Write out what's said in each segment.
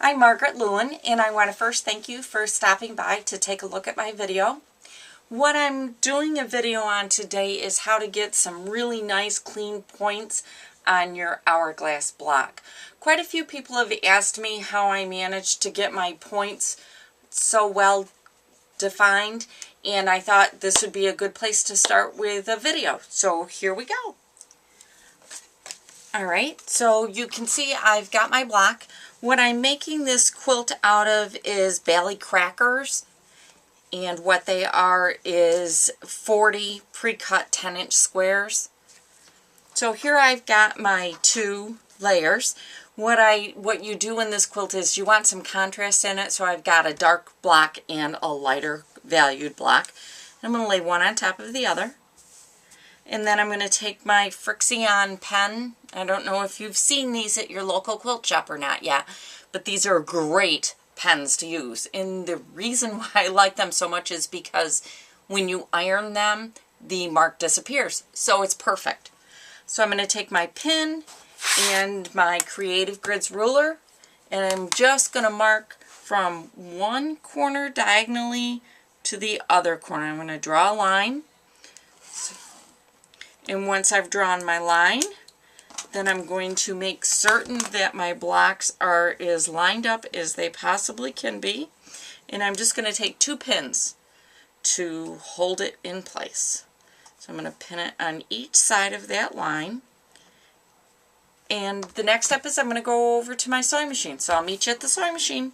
I'm Margaret Lewin, and I want to first thank you for stopping by to take a look at my video. What I'm doing a video on today is how to get some really nice clean points on your hourglass block. Quite a few people have asked me how I managed to get my points so well defined, and I thought this would be a good place to start with a video. So here we go. Alright, so you can see I've got my block. What I'm making this quilt out of is Bally crackers, and what they are is 40 pre-cut 10-inch squares. So here I've got my two layers. What you do in this quilt is you want some contrast in it, so I've got a dark block and a lighter valued block. I'm going to lay one on top of the other. And then I'm going to take my Frixion pen. I don't know if you've seen these at your local quilt shop or not yet, but these are great pens to use. And the reason why I like them so much is because when you iron them, the mark disappears. So it's perfect. So I'm going to take my pin and my Creative Grids ruler, and I'm just going to mark from one corner diagonally to the other corner. I'm going to draw a line. And once I've drawn my line, then I'm going to make certain that my blocks are as lined up as they possibly can be. And I'm just going to take two pins to hold it in place. So I'm going to pin it on each side of that line. And the next step is I'm going to go over to my sewing machine. So I'll meet you at the sewing machine.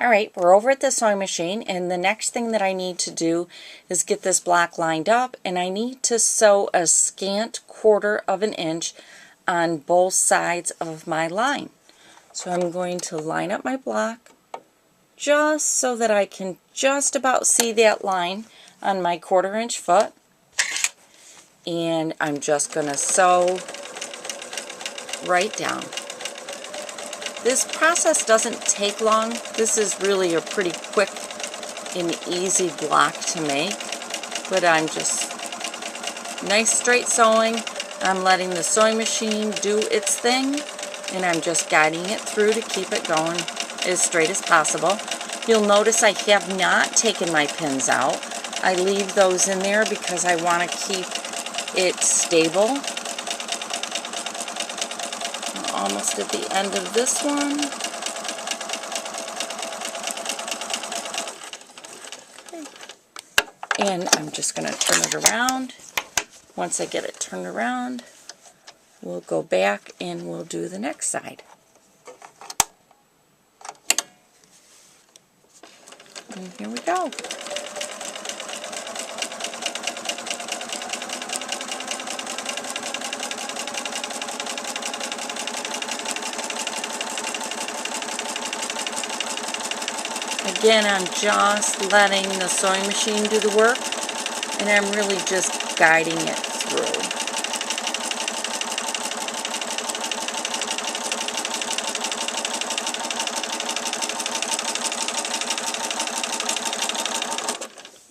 Alright, we're over at the sewing machine, and the next thing that I need to do is get this block lined up, and I need to sew a scant 1/4 of an inch on both sides of my line. So I'm going to line up my block just so that I can just about see that line on my 1/4 inch foot, and I'm just going to sew right down. This process doesn't take long. This is really a pretty quick and easy block to make, but I'm just nice straight sewing. I'm letting the sewing machine do its thing, and I'm just guiding it through to keep it going as straight as possible. You'll notice I have not taken my pins out. I leave those in there because I want to keep it stable. Almost at the end of this one. And I'm just going to turn it around. Once I get it turned around, we'll go back and we'll do the next side. And here we go. Again, I'm just letting the sewing machine do the work, and I'm really just guiding it through.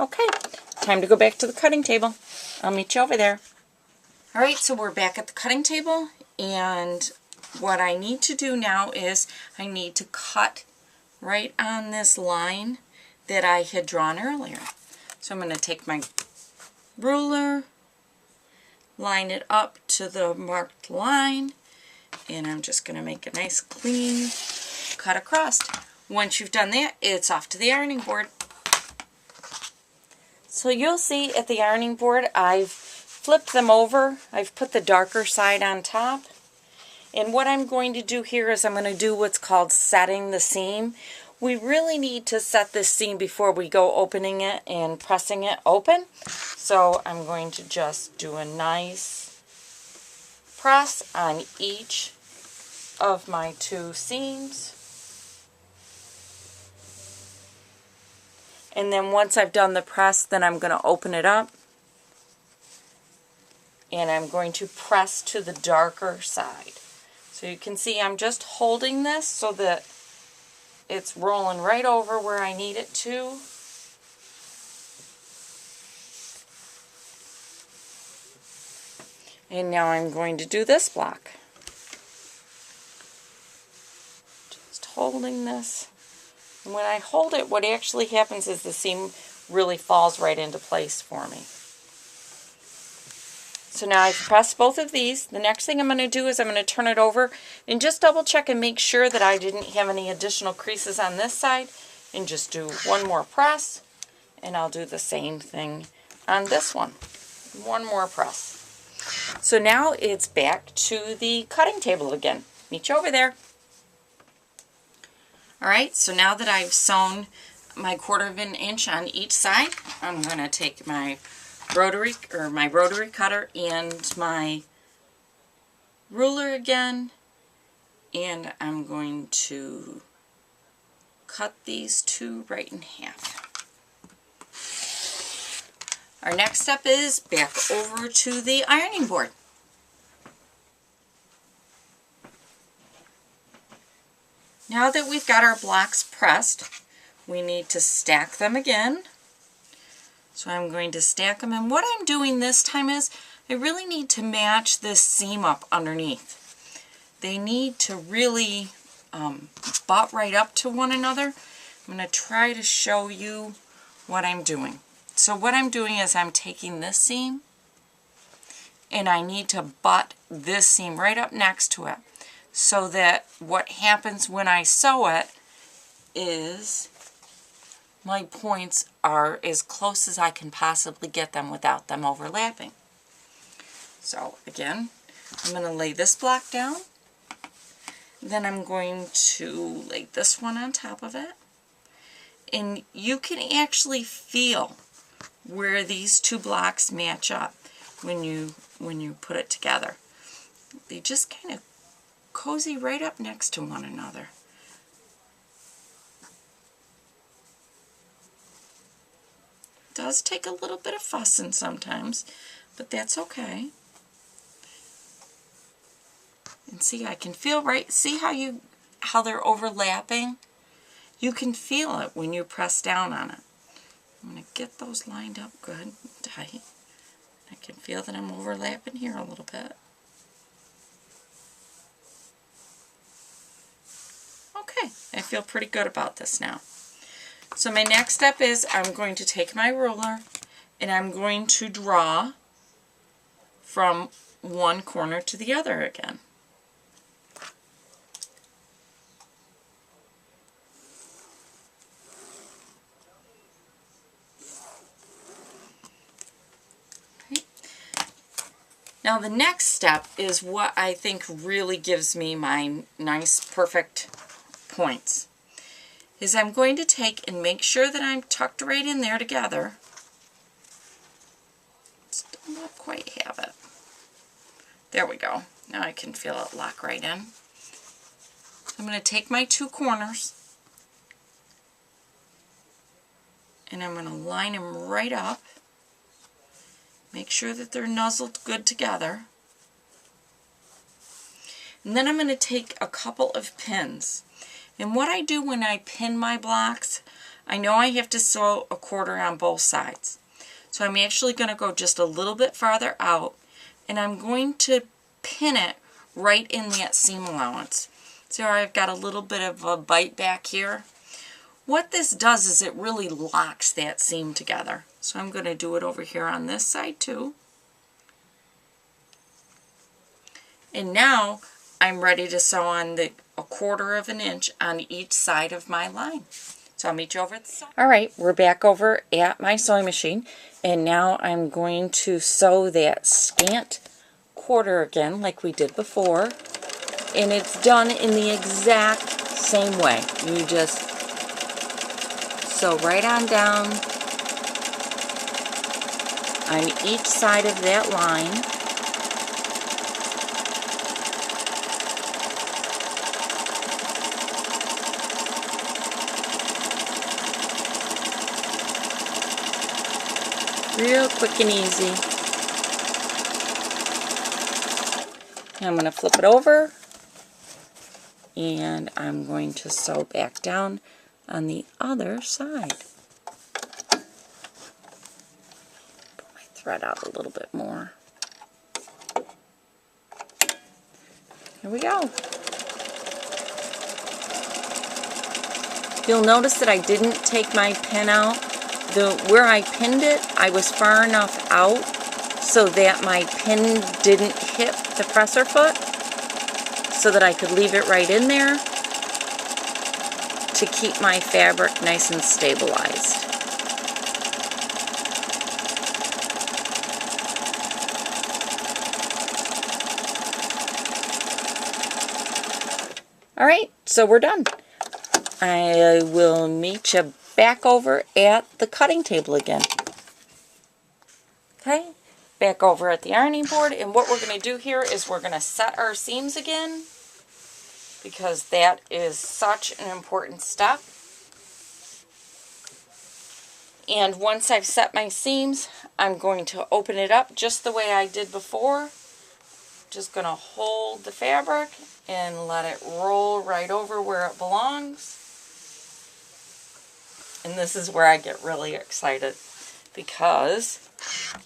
Okay, time to go back to the cutting table. I'll meet you over there. Alright, so we're back at the cutting table, and what I need to do now is I need to cut right on this line that I had drawn earlier. So I'm going to take my ruler, line it up to the marked line, and I'm just going to make a nice clean cut across. Once you've done that, it's off to the ironing board. So you'll see at the ironing board I've flipped them over. I've put the darker side on top. And what I'm going to do here is I'm going to do what's called setting the seam. We really need to set this seam before we go opening it and pressing it open. So I'm going to just do a nice press on each of my two seams. And then once I've done the press, then I'm going to open it up. And I'm going to press to the darker side. So you can see I'm just holding this so that it's rolling right over where I need it to. And now I'm going to do this block. holding this. And when I hold it, what actually happens is the seam really falls right into place for me. So now I've pressed both of these. The next thing I'm going to do is I'm going to turn it over and just double check and make sure that I didn't have any additional creases on this side, and just do one more press, and I'll do the same thing on this one. One more press. So now it's back to the cutting table again. Meet you over there. Alright, so now that I've sewn my 1/4 of an inch on each side, I'm going to take my rotary cutter and my ruler again, and I'm going to cut these two right in half. Our next step is back over to the ironing board. Now that we've got our blocks pressed, we need to stack them again. So I'm going to stack them, and what I'm doing this time is I really need to match this seam up underneath. They need to really butt right up to one another. I'm going to try to show you what I'm doing. So what I'm doing is I'm taking this seam and I need to butt this seam right up next to it, so that what happens when I sew it is my points are as close as I can possibly get them without them overlapping. So again, I'm going to lay this block down, then I'm going to lay this one on top of it, and you can actually feel where these two blocks match up when you put it together. They just kind of cozy right up next to one another. It does take a little bit of fussing sometimes, but that's okay. And see, I can feel right, see how they're overlapping? You can feel it when you press down on it. I'm going to get those lined up good and tight. I can feel that I'm overlapping here a little bit. Okay, I feel pretty good about this now. So my next step is I'm going to take my ruler and I'm going to draw from one corner to the other again. Now the next step is what I think really gives me my nice perfect points. Is I'm going to take and make sure that I'm tucked right in there together. Still not quite have it. There we go. Now I can feel it lock right in. I'm going to take my two corners and I'm going to line them right up. Make sure that they're nuzzled good together. And then I'm going to take a couple of pins. And what I do when I pin my blocks, I know I have to sew a 1/4 on both sides. So I'm actually going to go just a little bit farther out, and I'm going to pin it right in that seam allowance. So I've got a little bit of a bite back here. What this does is it really locks that seam together. So I'm going to do it over here on this side too. And now I'm ready to sew on a 1/4 of an inch on each side of my line. So I'll meet you over at the sewing. Alright, we're back over at my sewing machine, and now I'm going to sew that scant 1/4 again like we did before. And it's done in the exact same way. You just sew right on down on each side of that line. Real quick and easy. I'm going to flip it over and I'm going to sew back down on the other side. Put my thread out a little bit more. Here we go. You'll notice that I didn't take my pin out. Where I pinned it, I was far enough out so that my pin didn't hit the presser foot, so that I could leave it right in there to keep my fabric nice and stabilized. Alright, so we're done. I will meet you back over at the cutting table again. Okay, back over at the ironing board, and what we're going to do here is we're going to set our seams again, because that is such an important step. And once I've set my seams, I'm going to open it up just the way I did before. Just going to hold the fabric and let it roll right over where it belongs. And this is where I get really excited, because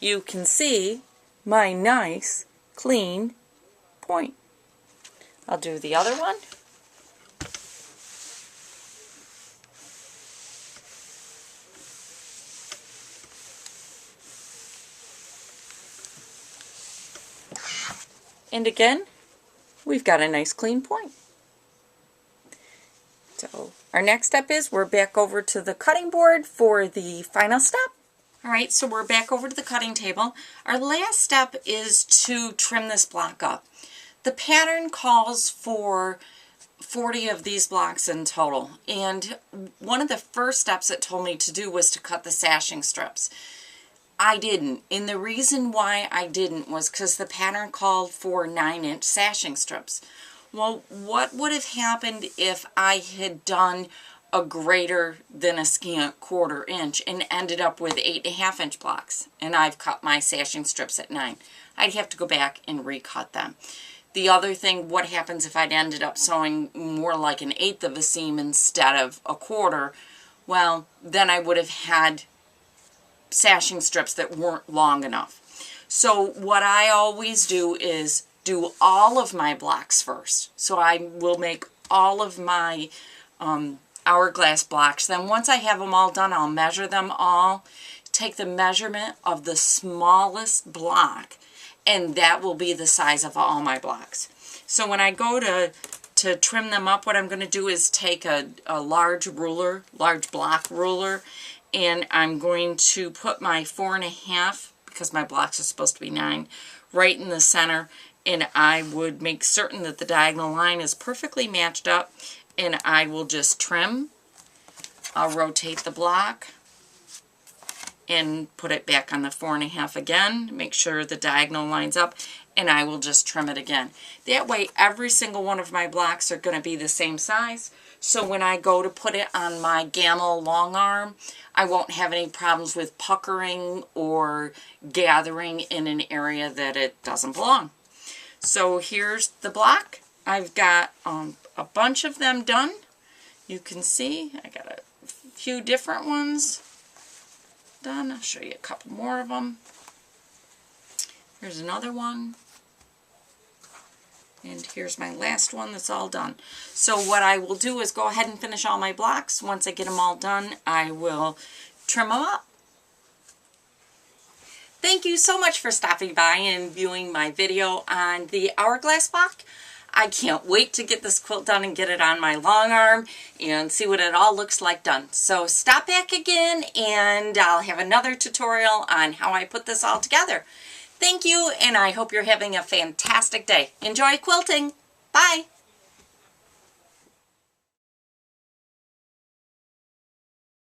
you can see my nice clean point. I'll do the other one. And again, we've got a nice clean point. So our next step is we're back over to the cutting board for the final step. Alright, so we're back over to the cutting table. Our last step is to trim this block up. The pattern calls for 40 of these blocks in total, and one of the first steps it told me to do was to cut the sashing strips. I didn't, and the reason why I didn't was because the pattern called for 9-inch sashing strips. Well, what would have happened if I had done a greater than a scant 1/4 inch and ended up with 8.5-inch blocks, and I've cut my sashing strips at 9? I'd have to go back and recut them. The other thing, what happens if I'd ended up sewing more like 1/8 of a seam instead of a 1/4? Well, then I would have had sashing strips that weren't long enough. So what I always do is do all of my blocks first. So I will make all of my hourglass blocks. Then once I have them all done, I'll measure them all, take the measurement of the smallest block, and that will be the size of all my blocks. So when I go to trim them up, what I'm going to do is take a large ruler, large block ruler, and I'm going to put my 4.5, because my blocks are supposed to be 9, right in the center, and I would make certain that the diagonal line is perfectly matched up, and I will just trim. I'll rotate the block and put it back on the 4.5 again, make sure the diagonal lines up, and I will just trim it again. That way every single one of my blocks are going to be the same size, so when I go to put it on my gamma long arm, I won't have any problems with puckering or gathering in an area that it doesn't belong. So here's the block. I've got a bunch of them done. You can see I got a few different ones done. I'll show you a couple more of them. Here's another one. And here's my last one that's all done. So what I will do is go ahead and finish all my blocks. Once I get them all done, I will trim them up. Thank you so much for stopping by and viewing my video on the hourglass block. I can't wait to get this quilt done and get it on my long arm and see what it all looks like done. So stop back again and I'll have another tutorial on how I put this all together. Thank you, and I hope you're having a fantastic day. Enjoy quilting!